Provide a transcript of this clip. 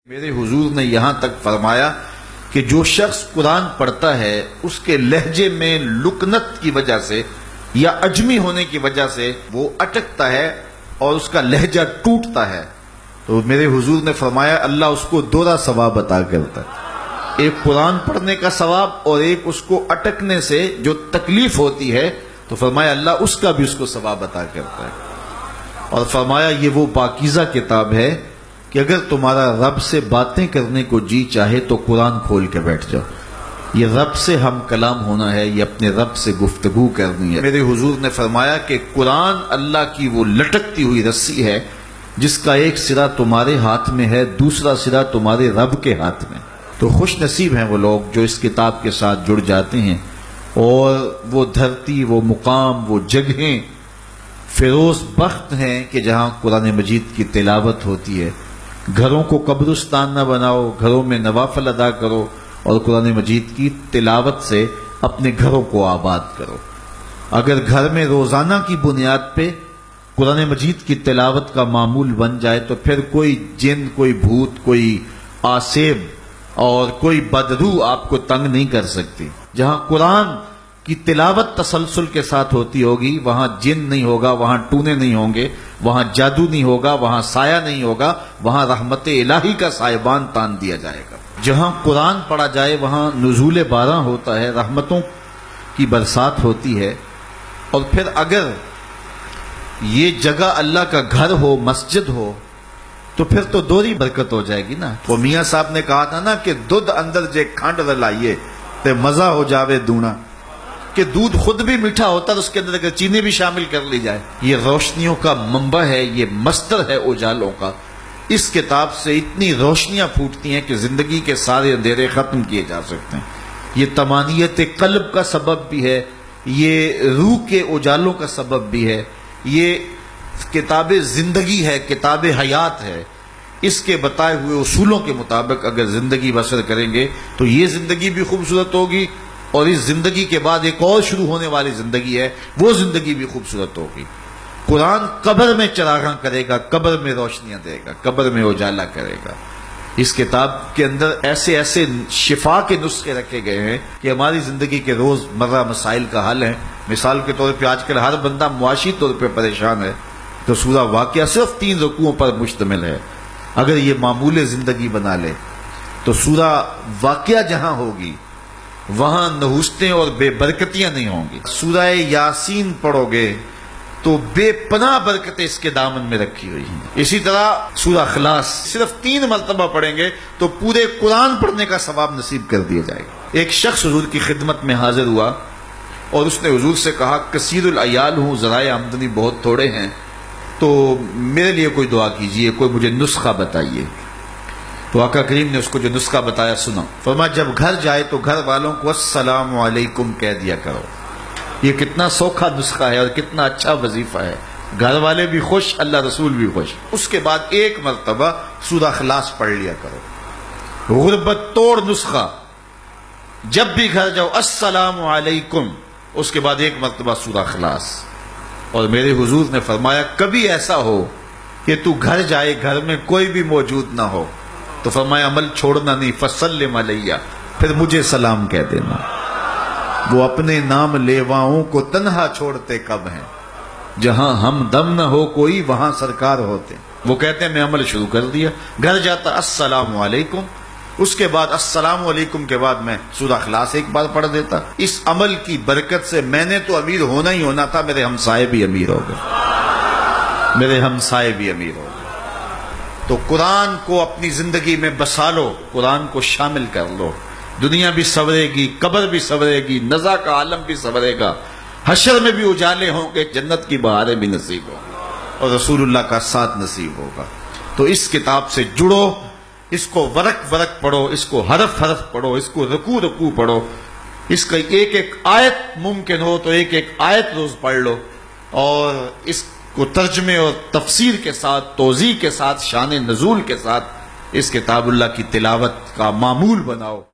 میرے حضور نے یہاں تک فرمایا کہ جو شخص قرآن پڑھتا ہے اس کے لہجے میں لکنت کی وجہ سے یا عجمی ہونے کی وجہ سے وہ اٹکتا ہے اور اس کا لہجہ ٹوٹتا ہے، تو میرے حضور نے فرمایا اللہ اس کو دوہرا ثواب عطا کرتا ہے، ایک قرآن پڑھنے کا ثواب اور ایک اس کو اٹکنے سے جو تکلیف ہوتی ہے، تو فرمایا اللہ اس کا بھی اس کو ثواب عطا کرتا ہے۔ اور فرمایا یہ وہ پاکیزہ کتاب ہے کہ اگر تمہارا رب سے باتیں کرنے کو جی چاہے تو قرآن کھول کے بیٹھ جاؤ، یہ رب سے ہم کلام ہونا ہے، یہ اپنے رب سے گفتگو کرنی ہے۔ میرے حضور نے فرمایا کہ قرآن اللہ کی وہ لٹکتی ہوئی رسی ہے جس کا ایک سرا تمہارے ہاتھ میں ہے، دوسرا سرا تمہارے رب کے ہاتھ میں۔ تو خوش نصیب ہیں وہ لوگ جو اس کتاب کے ساتھ جڑ جاتے ہیں اور وہ دھرتی، وہ مقام، وہ جگہیں فیروز بخت ہیں کہ جہاں قرآن مجید کی تلاوت ہوتی ہے۔ گھروں کو قبرستان نہ بناؤ، گھروں میں نوافل ادا کرو اور قرآن مجید کی تلاوت سے اپنے گھروں کو آباد کرو۔ اگر گھر میں روزانہ کی بنیاد پہ قرآن مجید کی تلاوت کا معمول بن جائے تو پھر کوئی جن، کوئی بھوت، کوئی آسیب اور کوئی بدروح آپ کو تنگ نہیں کر سکتی۔ جہاں قرآن کی تلاوت تسلسل کے ساتھ ہوتی ہوگی وہاں جن نہیں ہوگا، وہاں ٹونے نہیں ہوں گے، وہاں جادو نہیں ہوگا، وہاں سایہ نہیں ہوگا، وہاں رحمت الہی کا سائبان تان دیا جائے گا۔ جہاں قرآن پڑھا جائے وہاں نزول باران ہوتا ہے، رحمتوں کی برسات ہوتی ہے۔ اور پھر اگر یہ جگہ اللہ کا گھر ہو، مسجد ہو، تو پھر تو دوہری برکت ہو جائے گی نا۔ وہ میاں صاحب نے کہا تھا نا کہ دودھ اندر جے کھنڈ رلائیے تے مزہ ہو جاوے دونا، کہ دودھ خود بھی میٹھا ہوتا ہے، اس کے اندر اگر چینی بھی شامل کر لی جائے۔ یہ روشنیوں کا منبع ہے، یہ مصدر ہے اجالوں کا۔ اس کتاب سے اتنی روشنیاں پھوٹتی ہیں کہ زندگی کے سارے اندھیرے ختم کیے جا سکتے ہیں۔ یہ تمانیت قلب کا سبب بھی ہے، یہ روح کے اجالوں کا سبب بھی ہے، یہ کتاب زندگی ہے، کتاب حیات ہے۔ اس کے بتائے ہوئے اصولوں کے مطابق اگر زندگی بسر کریں گے تو یہ زندگی بھی خوبصورت ہوگی، اور اس زندگی کے بعد ایک اور شروع ہونے والی زندگی ہے، وہ زندگی بھی خوبصورت ہوگی۔ قرآن قبر میں چراغاں کرے گا، قبر میں روشنیاں دے گا، قبر میں اجالا کرے گا۔ اس کتاب کے اندر ایسے ایسے شفا کے نسخے رکھے گئے ہیں کہ ہماری زندگی کے روز مرہ مسائل کا حل ہے۔ مثال کے طور پہ آج کل ہر بندہ معاشی طور پہ پریشان ہے، تو سورہ واقعہ صرف 3 رکوعوں پر مشتمل ہے۔ اگر یہ معمول زندگی بنا لے تو سورہ واقعہ جہاں ہوگی وہاں نحوستیں اور بے برکتیاں نہیں ہوں گی۔ سورہ یاسین پڑھو گے تو بے پناہ برکتیں اس کے دامن میں رکھی ہوئی ہیں۔ اسی طرح سورہ اخلاص صرف 3 مرتبہ پڑھیں گے تو پورے قرآن پڑھنے کا ثواب نصیب کر دیا جائے گا۔ ایک شخص حضور کی خدمت میں حاضر ہوا اور اس نے حضور سے کہا کثیر العیال ہوں، ذرائع آمدنی بہت تھوڑے ہیں، تو میرے لیے کوئی دعا کیجئے، کوئی مجھے نسخہ بتائیے۔ تو آقا کریم نے اس کو جو نسخہ بتایا سنا۔ فرمایا جب گھر جائے تو گھر والوں کو السلام علیکم کہہ دیا کرو۔ یہ کتنا سوکھا نسخہ ہے اور کتنا اچھا وظیفہ ہے، گھر والے بھی خوش، اللہ رسول بھی خوش۔ اس کے بعد 1 مرتبہ سورہ اخلاص پڑھ لیا کرو، غربت توڑ نسخہ۔ جب بھی گھر جاؤ السلام علیکم، اس کے بعد 1 مرتبہ سورہ اخلاص۔ اور میرے حضور نے فرمایا کبھی ایسا ہو کہ تو گھر جائے، گھر میں کوئی بھی موجود نہ ہو، تو فرمایا عمل چھوڑنا نہیں، فسلم علیہ، پھر مجھے سلام کہہ دینا۔ وہ اپنے نام لیواؤں کو تنہا چھوڑتے کب ہیں، جہاں ہم دم نہ ہو کوئی وہاں سرکار ہوتے۔ وہ کہتے ہیں میں عمل شروع کر دیا، گھر جاتا السلام علیکم، اس کے بعد السلام علیکم کے بعد میں سورہ اخلاص 1 بار پڑھ دیتا۔ اس عمل کی برکت سے میں نے تو امیر ہونا ہی ہونا تھا، میرے ہمسائے بھی امیر ہو گئے، میرے ہمسائے بھی امیر ہو گئے۔ تو قرآن کو اپنی زندگی میں بسا لو، قرآن کو شامل کر لو، دنیا بھی سنورے گی، قبر بھی سنورے گی، نزا کا عالم بھی سنورے گا، حشر میں بھی اجالے ہوں گے، جنت کی بہاریں بھی نصیب ہوں گی، اور رسول اللہ کا ساتھ نصیب ہوگا۔ تو اس کتاب سے جڑو، اس کو ورق ورق پڑھو، اس کو حرف حرف پڑھو، اس کو رکوع رکوع پڑھو، اس کا ایک ایک آیت ممکن ہو تو ایک ایک آیت روز پڑھ لو، اور اس کو ترجمے اور تفسیر کے ساتھ، توضیح کے ساتھ، شان نزول کے ساتھ اس کتاب اللہ کی تلاوت کا معمول بناؤ۔